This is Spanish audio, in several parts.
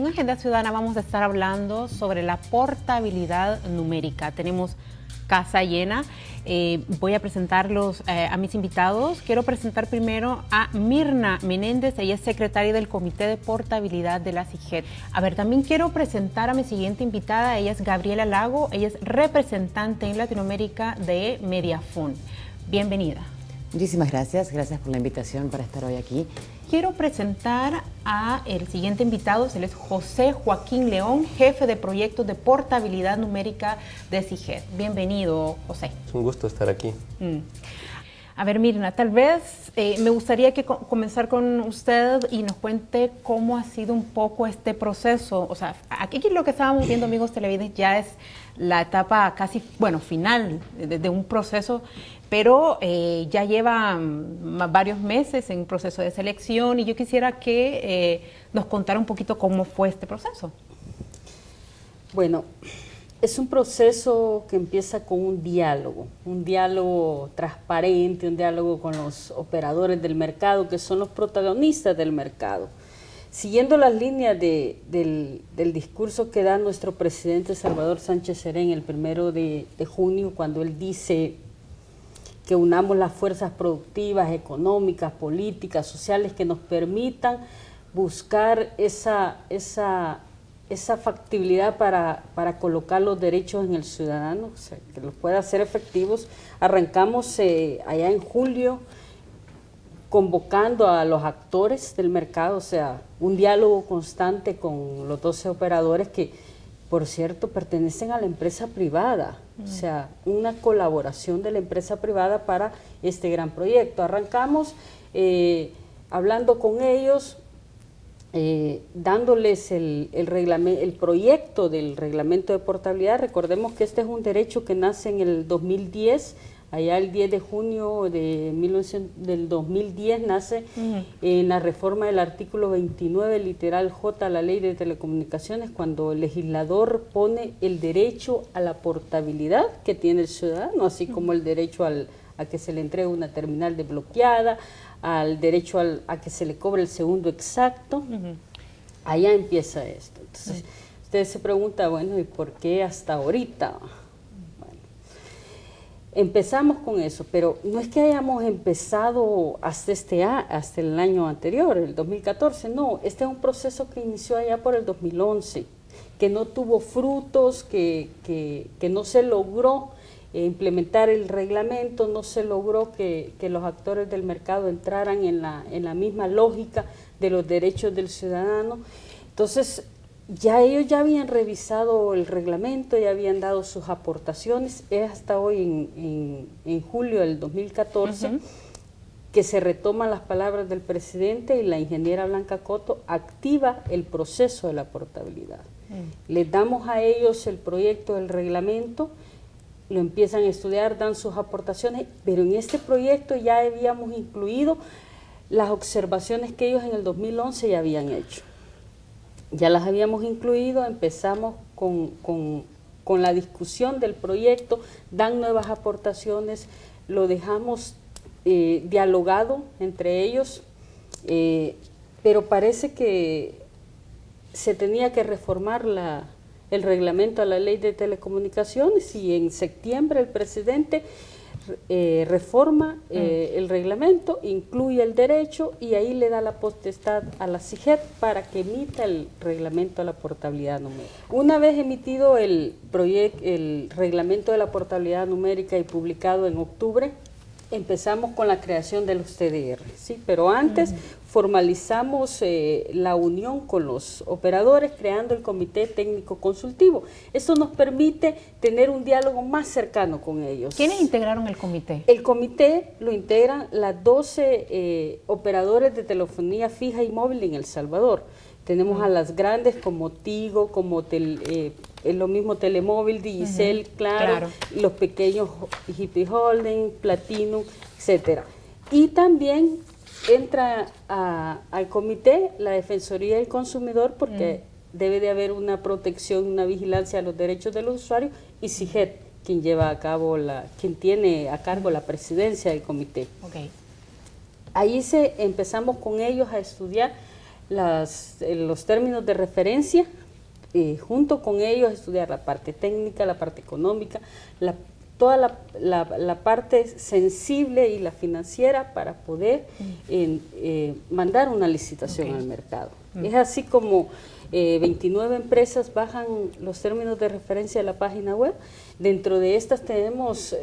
En Agenda Ciudadana vamos a estar hablando sobre la portabilidad numérica. Tenemos casa llena. Voy a presentarlos a mis invitados. Quiero presentar primero a Mirna Menéndez. Ella es secretaria del Comité de Portabilidad de la CIGED. A ver, también quiero presentar a mi siguiente invitada. Ella es Gabriela Lago. Ella es representante en Latinoamérica de Mediafon. Bienvenida. Muchísimas gracias. Gracias por la invitación para estar hoy aquí. Quiero presentar a el siguiente invitado. Él es José Joaquín León, jefe de proyectos de portabilidad numérica de CIGED. Bienvenido, José. Es un gusto estar aquí. A ver, Mirna, tal vez me gustaría que comenzar con usted y nos cuente cómo ha sido un poco este proceso. O sea, aquí lo que estábamos viendo, amigos televidentes, ya es la etapa casi, bueno, final de un proceso, pero ya lleva varios meses en proceso de selección y yo quisiera que nos contara un poquito cómo fue este proceso. Bueno, es un proceso que empieza con un diálogo transparente, un diálogo con los operadores del mercado, que son los protagonistas del mercado. Siguiendo las líneas del discurso que da nuestro presidente Salvador Sánchez Serén el 1 de junio, cuando él dice que unamos las fuerzas productivas, económicas, políticas, sociales que nos permitan buscar esa factibilidad para colocar los derechos en el ciudadano, o sea, que los pueda hacer efectivos. Arrancamos allá en julio convocando a los actores del mercado, o sea, un diálogo constante con los 12 operadores que, por cierto, pertenecen a la empresa privada, o sea, una colaboración de la empresa privada para este gran proyecto. Arrancamos hablando con ellos, dándoles el proyecto del reglamento de portabilidad. Recordemos que este es un derecho que nace en el 2010, allá el 10 de junio del 2010 nace en la reforma del artículo 29, literal J, la Ley de Telecomunicaciones, cuando el legislador pone el derecho a la portabilidad que tiene el ciudadano, así como el derecho a que se le entregue una terminal desbloqueada, al derecho a que se le cobre el segundo exacto. Allá empieza esto. Entonces, usted se pregunta, bueno, ¿y por qué hasta ahorita? Bueno, empezamos con eso, pero no es que hayamos empezado hasta el año anterior, el 2014, no, este es un proceso que inició allá por el 2011, que no tuvo frutos, que no se logró implementar el reglamento, no se logró que los actores del mercado entraran en la misma lógica de los derechos del ciudadano. Entonces, ellos ya habían revisado el reglamento, ya habían dado sus aportaciones. Es hasta hoy, en julio del 2014, que se retoman las palabras del presidente y la ingeniera Blanca Coto activa el proceso de la portabilidad. Les damos a ellos el proyecto del reglamento, lo empiezan a estudiar, dan sus aportaciones, pero en este proyecto ya habíamos incluido las observaciones que ellos en el 2011 ya habían hecho. Ya las habíamos incluido, empezamos con la discusión del proyecto, dan nuevas aportaciones, lo dejamos dialogado entre ellos, pero parece que se tenía que reformar el reglamento a la Ley de Telecomunicaciones y en septiembre el presidente reforma el reglamento, incluye el derecho y ahí le da la potestad a la CIGED para que emita el reglamento a la portabilidad numérica. Una vez emitido el reglamento de la portabilidad numérica y publicado en octubre, empezamos con la creación de los TDR, ¿sí? Pero antes formalizamos la unión con los operadores creando el Comité Técnico Consultivo. Eso nos permite tener un diálogo más cercano con ellos. ¿Quiénes integraron el comité? El comité lo integran las 12 operadores de telefonía fija y móvil en El Salvador. Tenemos a las grandes como Tigo, como lo mismo Telemóvil, Digicel, claro, los pequeños Hippie Holding, Platinum, etcétera. Y también entra al comité la Defensoría del Consumidor porque debe de haber una protección, una vigilancia a los derechos de los usuarios, y CIGED, quien tiene a cargo la presidencia del comité. Okay. Ahí empezamos con ellos a estudiar los términos de referencia, junto con ellos estudiar la parte técnica, la parte económica, toda la parte sensible y la financiera para poder mandar una licitación al mercado. Es así como 29 empresas bajan los términos de referencia de la página web. Dentro de estas tenemos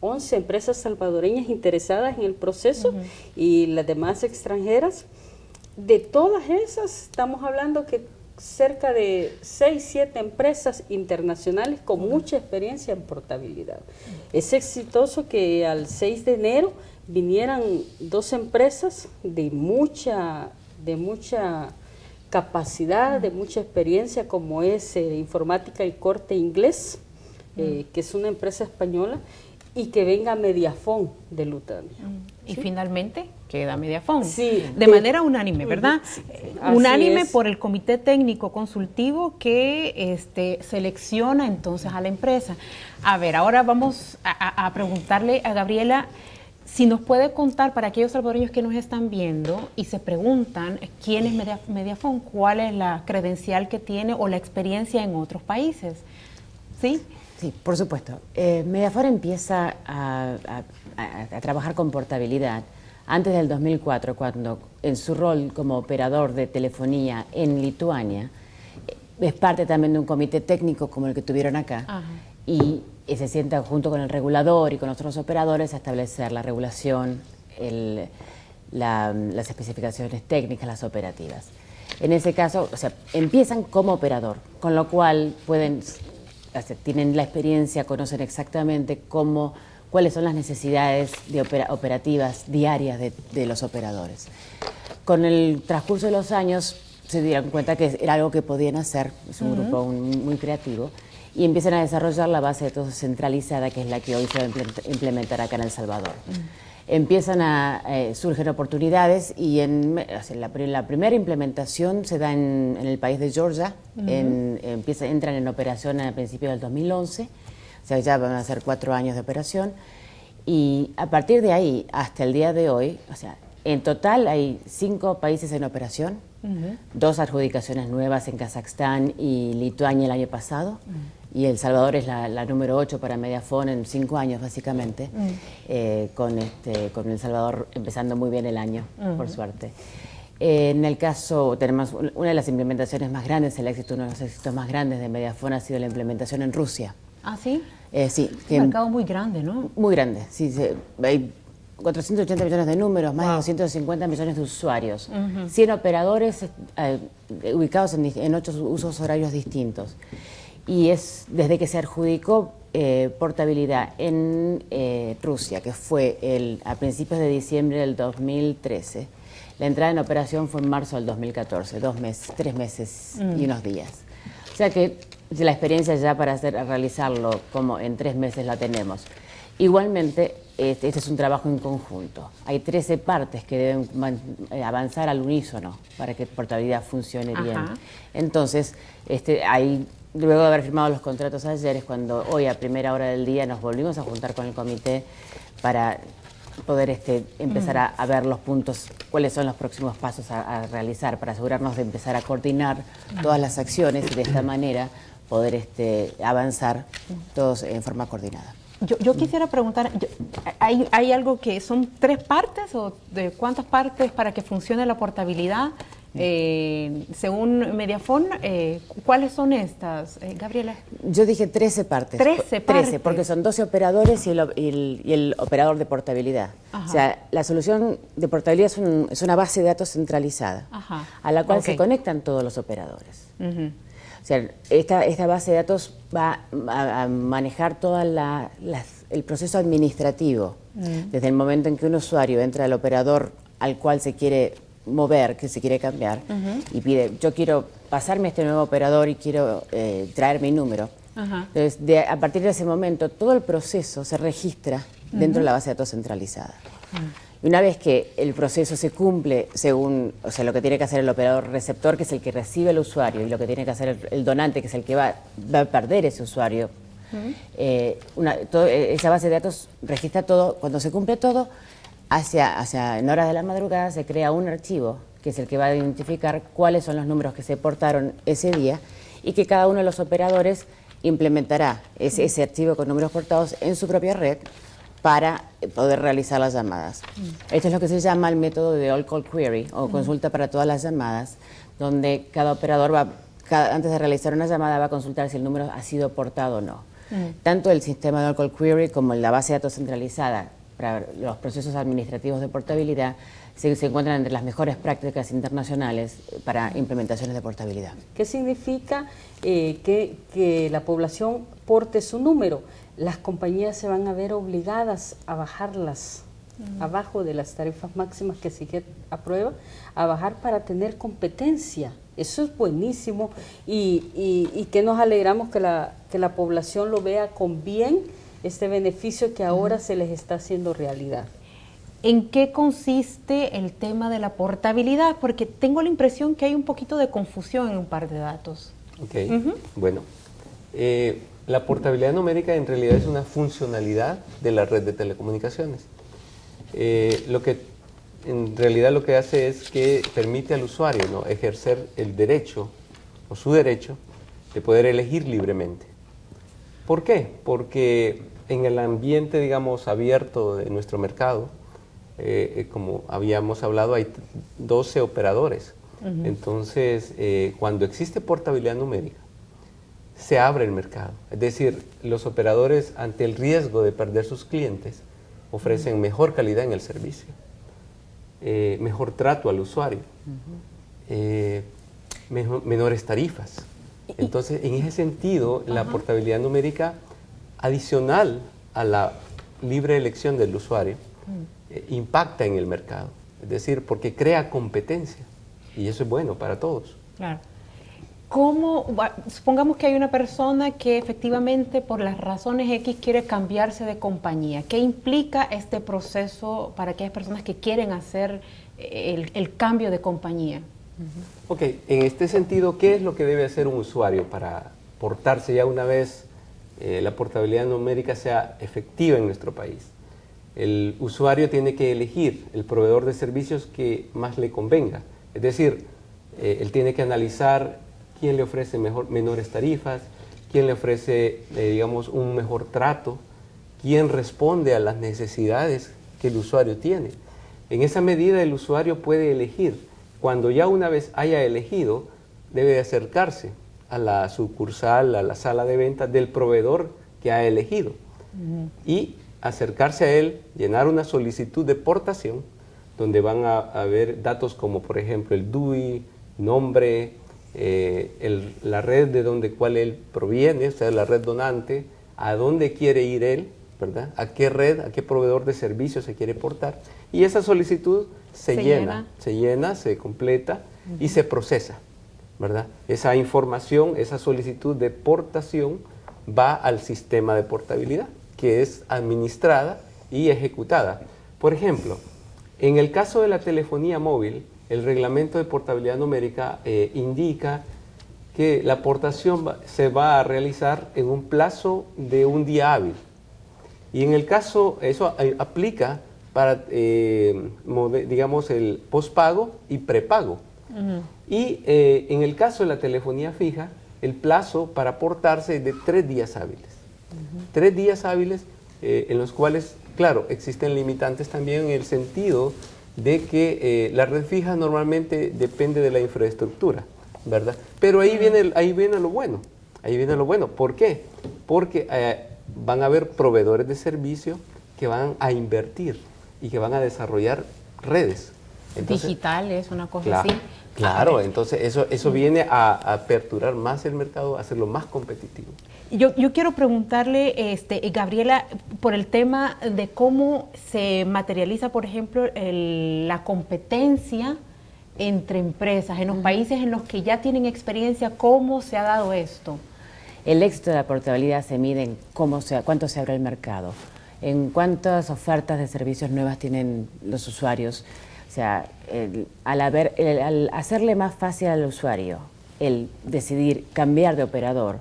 11 empresas salvadoreñas interesadas en el proceso y las demás extranjeras. De todas esas estamos hablando que cerca de 6, 7 empresas internacionales con mucha experiencia en portabilidad. Es exitoso que al 6 de enero vinieran 2 empresas de mucha capacidad, de mucha experiencia, como es Informática y Corte Inglés, que es una empresa española, y que venga Mediafón de Lutania. Y finalmente queda Mediafón. Sí, de manera unánime, ¿verdad? Sí, unánime por el Comité Técnico Consultivo que selecciona entonces a la empresa. A ver, ahora vamos a preguntarle a Gabriela si nos puede contar, para aquellos salvadoreños que nos están viendo y se preguntan quién es Mediafón, cuál es la credencial que tiene o la experiencia en otros países. ¿Sí? Sí, por supuesto. Mediafón empieza a trabajar con portabilidad antes del 2004, cuando en su rol como operador de telefonía en Lituania, es parte también de un comité técnico como el que tuvieron acá, y se sienta junto con el regulador y con otros operadores a establecer la regulación, las especificaciones técnicas, las operativas. En ese caso, o sea, empiezan como operador, con lo cual tienen la experiencia, conocen exactamente cuáles son las necesidades operativas diarias de los operadores. Con el transcurso de los años se dieron cuenta que era algo que podían hacer, es un grupo muy creativo, y empiezan a desarrollar la base de datos centralizada, que es la que hoy se va a implementar acá en El Salvador. Surgen oportunidades y la primera implementación se da en el país de Georgia, entran en operación a principios del 2011, o sea, ya van a ser 4 años de operación, y a partir de ahí hasta el día de hoy, o sea, en total hay 5 países en operación, 2 adjudicaciones nuevas en Kazajstán y Lituania el año pasado, y El Salvador es la número 8 para Mediafón en 5 años básicamente, con El Salvador empezando muy bien el año, por suerte. En el caso, tenemos una de las implementaciones más grandes, uno de los éxitos más grandes de Mediafón ha sido la implementación en Rusia. ¿Ah, sí? Sí. Un mercado muy grande, ¿no? Muy grande, sí. Hay 480 millones de números, más de 250 millones de usuarios, 100 operadores ubicados en 8 usos horarios distintos. Y es desde que se adjudicó portabilidad en Rusia, que fue a principios de diciembre del 2013, la entrada en operación fue en marzo del 2014, 3 meses y unos días. O sea que la experiencia ya para realizarlo como en 3 meses la tenemos. Igualmente, este es un trabajo en conjunto. Hay 13 partes que deben avanzar al unísono para que portabilidad funcione bien. Entonces, luego de haber firmado los contratos ayer, es cuando hoy a primera hora del día nos volvimos a juntar con el comité para poder empezar a ver los puntos, cuáles son los próximos pasos a realizar, para asegurarnos de empezar a coordinar todas las acciones y de esta manera poder avanzar todos en forma coordinada. Yo quisiera preguntar, ¿hay algo que son 3 partes o de cuántas partes para que funcione la portabilidad? Según Mediafón, ¿cuáles son estas, Gabriela? Yo dije 13 partes. 13 partes. 13, porque son 12 operadores y el operador de portabilidad. O sea, la solución de portabilidad es una base de datos centralizada, a la cual se conectan todos los operadores. O sea, esta base de datos va a manejar todo el proceso administrativo, desde el momento en que un usuario entra al operador al cual se quiere mover, que se quiere cambiar, y pide, yo quiero pasarme a este nuevo operador y quiero traer mi número. Entonces, a partir de ese momento, todo el proceso se registra dentro de la base de datos centralizada. Y una vez que el proceso se cumple según, o sea, lo que tiene que hacer el operador receptor, que es el que recibe el usuario, y lo que tiene que hacer el donante, que es el que va a perder ese usuario, esa base de datos registra todo. Cuando se cumple todo, en horas de la madrugada se crea un archivo que es el que va a identificar cuáles son los números que se portaron ese día y que cada uno de los operadores implementará ese archivo con números portados en su propia red para poder realizar las llamadas. Esto es lo que se llama el método de All Call Query o consulta para todas las llamadas, donde cada operador antes de realizar una llamada va a consultar si el número ha sido portado o no. Tanto el sistema de All Call Query como la base de datos centralizada para los procesos administrativos de portabilidad se encuentran entre las mejores prácticas internacionales para implementaciones de portabilidad. ¿Qué significa que la población porte su número? Las compañías se van a ver obligadas a bajarlas abajo de las tarifas máximas que SIGET aprueba, a bajar para tener competencia. Eso es buenísimo y que nos alegramos que la población lo vea con bien, este beneficio que ahora se les está haciendo realidad. ¿En qué consiste el tema de la portabilidad? Porque tengo la impresión que hay un poquito de confusión en un par de datos. Ok, bueno. La portabilidad numérica en realidad es una funcionalidad de la red de telecomunicaciones. Lo que en realidad lo que hace es que permite al usuario, ¿no?, ejercer el derecho o su derecho de poder elegir libremente. ¿Por qué? Porque en el ambiente, digamos, abierto de nuestro mercado, como habíamos hablado, hay 12 operadores. Entonces, cuando existe portabilidad numérica, se abre el mercado. Es decir, los operadores, ante el riesgo de perder sus clientes, ofrecen mejor calidad en el servicio, mejor trato al usuario, menores tarifas. Entonces, en ese sentido, la portabilidad numérica, adicional a la libre elección del usuario, impacta en el mercado. Es decir, porque crea competencia. Y eso es bueno para todos. Claro. Supongamos que hay una persona que efectivamente por las razones X quiere cambiarse de compañía. ¿Qué implica este proceso para aquellas personas que quieren hacer el cambio de compañía? Ok, en este sentido, ¿qué es lo que debe hacer un usuario para portarse ya una vez la portabilidad numérica sea efectiva en nuestro país? El usuario tiene que elegir el proveedor de servicios que más le convenga. Es decir, él tiene que analizar quién le ofrece menores tarifas, quién le ofrece, digamos, un mejor trato, quién responde a las necesidades que el usuario tiene. En esa medida el usuario puede elegir. Cuando ya una vez haya elegido, debe de acercarse a la sucursal, a la sala de ventas del proveedor que ha elegido y acercarse a él, llenar una solicitud de portación donde van a ver datos como, por ejemplo, el DUI, nombre, la red de cuál él proviene, o sea, la red donante, a dónde quiere ir él, ¿verdad? A qué red, a qué proveedor de servicios se quiere portar. Y esa solicitud se llena, se completa y se procesa, ¿verdad? Esa información, esa solicitud de portación va al sistema de portabilidad, que es administrada y ejecutada. Por ejemplo, en el caso de la telefonía móvil, el reglamento de portabilidad numérica indica que la portación se va a realizar en un plazo de un día hábil. Y en el caso, eso aplica para, digamos, el pospago y prepago. Y en el caso de la telefonía fija, el plazo para portarse es de 3 días hábiles. 3 días hábiles en los cuales, claro, existen limitantes también en el sentido de que la red fija normalmente depende de la infraestructura, ¿verdad? Pero ahí viene lo bueno, ¿Por qué? Porque van a haber proveedores de servicio que van a invertir y que van a desarrollar redes. Entonces, digitales, una cosa así. Claro, entonces eso viene a aperturar más el mercado, a hacerlo más competitivo. Yo quiero preguntarle, Gabriela, por el tema de cómo se materializa, por ejemplo, la competencia entre empresas en los países en los que ya tienen experiencia. ¿Cómo se ha dado esto? El éxito de la portabilidad se mide en cuánto se abre el mercado, en cuántas ofertas de servicios nuevas tienen los usuarios. O sea, al hacerle más fácil al usuario el decidir cambiar de operador,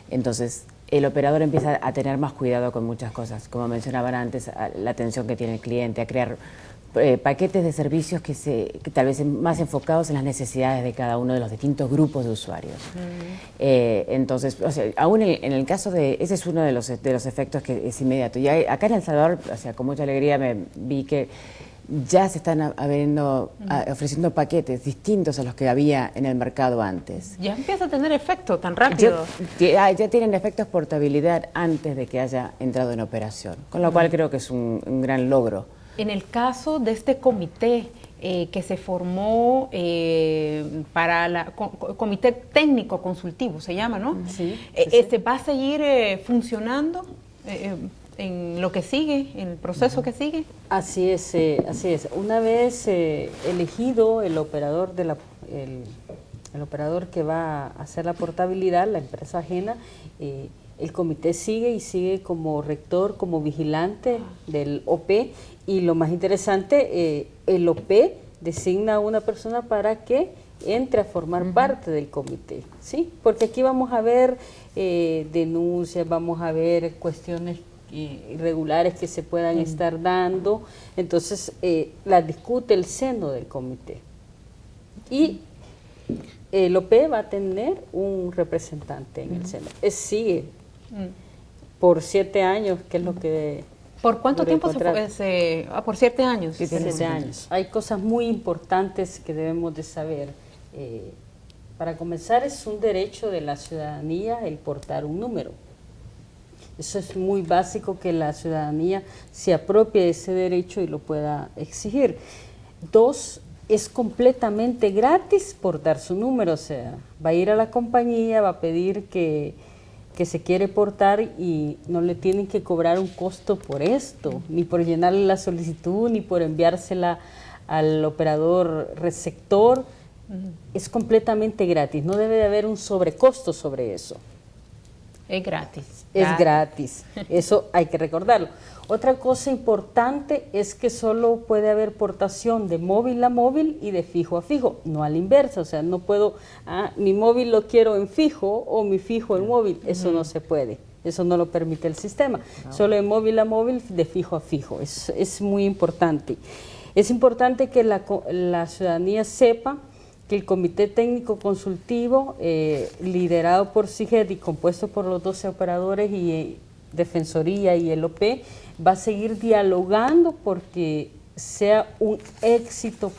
entonces el operador empieza a tener más cuidado con muchas cosas, como mencionaban antes, la atención que tiene el cliente, a crear paquetes de servicios que tal vez más enfocados en las necesidades de cada uno de los distintos grupos de usuarios. Entonces, o sea, aún en el caso de, ese es uno de los efectos que es inmediato. Y acá en El Salvador, o sea, con mucha alegría me vi que ya se están ofreciendo paquetes distintos a los que había en el mercado antes. Ya empieza a tener efecto tan rápido. Ya tienen efectos portabilidad antes de que haya entrado en operación, con lo cual creo que es un gran logro. En el caso de este comité que se formó para comité técnico consultivo, se llama, ¿no? Sí. ¿Va a seguir funcionando en lo que sigue, en el proceso que sigue? Así es, así es. Una vez elegido el operador el operador que va a hacer la portabilidad, la empresa ajena, el comité sigue como rector, como vigilante del OP, y lo más interesante, el OP designa a una persona para que entre a formar parte del comité, ¿sí? Porque aquí vamos a ver denuncias, vamos a ver cuestiones irregulares que se puedan estar dando, entonces las discute el seno del comité. Y el OP va a tener un representante en el seno. Sigue por 7 años, que es lo que... ¿Por cuánto tiempo por 7 años? 7 años. Hay cosas muy importantes que debemos de saber. Para comenzar, es un derecho de la ciudadanía el portar un número. Eso es muy básico, que la ciudadanía se apropie de ese derecho y lo pueda exigir. 2, es completamente gratis portar su número, o sea, va a ir a la compañía, va a pedir que se quiere portar y no le tienen que cobrar un costo por esto, ni por llenarle la solicitud, ni por enviársela al operador receptor. Es completamente gratis, no debe de haber un sobrecosto sobre eso. Es gratis. Es gratis, eso hay que recordarlo. Otra cosa importante es que solo puede haber portación de móvil a móvil y de fijo a fijo, no a la inversa, o sea, no puedo, mi móvil lo quiero en fijo o mi fijo en móvil, eso no se puede, eso no lo permite el sistema, solo de móvil a móvil, de fijo a fijo, es muy importante. Es importante que la ciudadanía sepa que el Comité Técnico Consultivo, liderado por CIGED y compuesto por los 12 operadores y Defensoría y el OP, va a seguir dialogando porque sea un éxito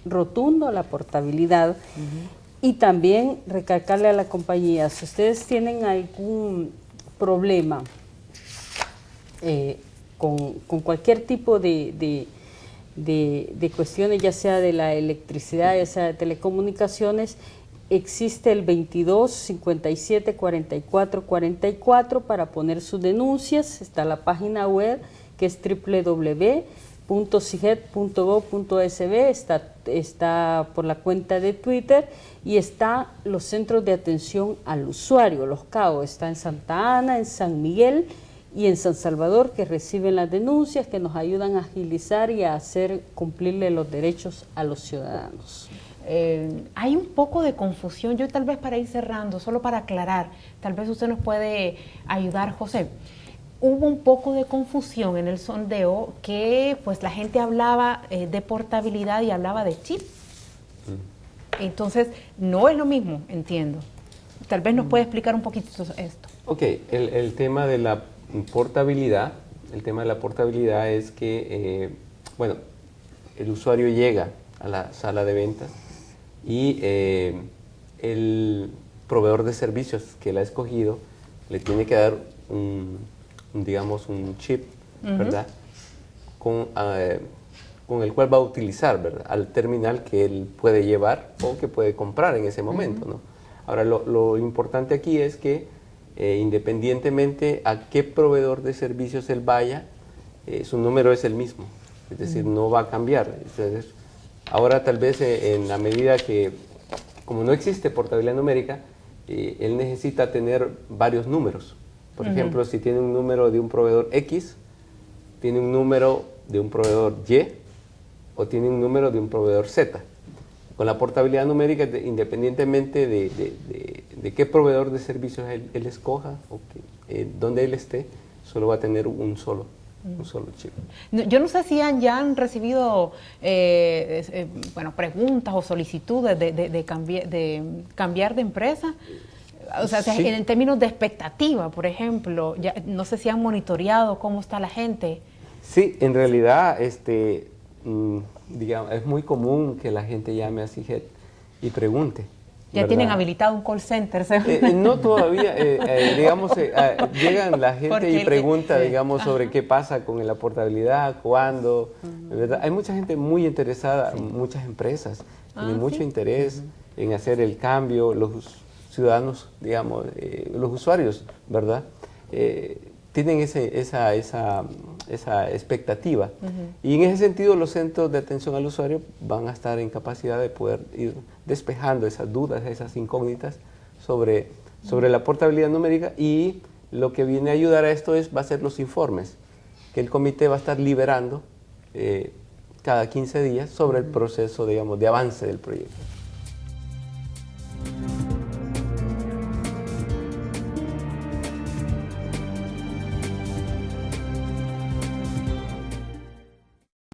rotundo la portabilidad. Y también recalcarle a la compañía, si ustedes tienen algún problema con cualquier tipo de cuestiones, ya sea de la electricidad, ya sea de telecomunicaciones, existe el 22 57 44 44 para poner sus denuncias. Está la página web, que es www.ciged.gov.sb, está por la cuenta de Twitter, y está los centros de atención al usuario, los CAO, está en Santa Ana, en San Miguel y en San Salvador, que reciben las denuncias, que nos ayudan a agilizar y a hacer cumplirle los derechos a los ciudadanos. Hay un poco de confusión, yo tal vez para ir cerrando, solo para aclarar, tal vez usted nos puede ayudar, José. Hubo un poco de confusión en el sondeo, que pues la gente hablaba de portabilidad y hablaba de chip. Entonces, no es lo mismo, entiendo. Tal vez nos puede explicar un poquito esto. Ok, el tema de la portabilidad, es que, bueno, el usuario llega a la sala de ventas y el proveedor de servicios que él ha escogido le tiene que dar digamos un chip, ¿verdad? Con el cual va a utilizar, ¿verdad?, al terminal que él puede llevar o que puede comprar en ese momento, ¿no? Ahora, lo importante aquí es que independientemente a qué proveedor de servicios él vaya, su número es el mismo, es decir, no va a cambiar. Entonces, ahora tal vez en la medida que, como no existe portabilidad numérica, él necesita tener varios números. Por ejemplo, si tiene un número de un proveedor X, tiene un número de un proveedor Y o tiene un número de un proveedor Z. Con la portabilidad numérica, independientemente de de qué proveedor de servicios él escoja o donde él esté, solo va a tener un solo chip. Yo no sé si ya han recibido preguntas o solicitudes de cambiar de empresa. O sea, Sí. en términos de expectativa, por ejemplo, no sé si han monitoreado cómo está la gente. Sí, en realidad, digamos, es muy común que la gente llame a CIGET y pregunte. Ya ¿verdad? tienen habilitado un call center. No todavía, digamos, llegan la gente Porque y pregunta, sí. digamos, sobre qué pasa con la portabilidad, cuándo, ¿verdad? Hay mucha gente muy interesada, muchas empresas tienen mucho interés en hacer el cambio, los ciudadanos, digamos, los usuarios, ¿verdad? Tienen esa expectativa. Y en ese sentido los centros de atención al usuario van a estar en capacidad de poder ir despejando esas dudas, esas incógnitas sobre la portabilidad numérica, y lo que viene a ayudar a esto va a ser los informes que el comité va a estar liberando cada 15 días sobre el proceso, digamos, de avance del proyecto.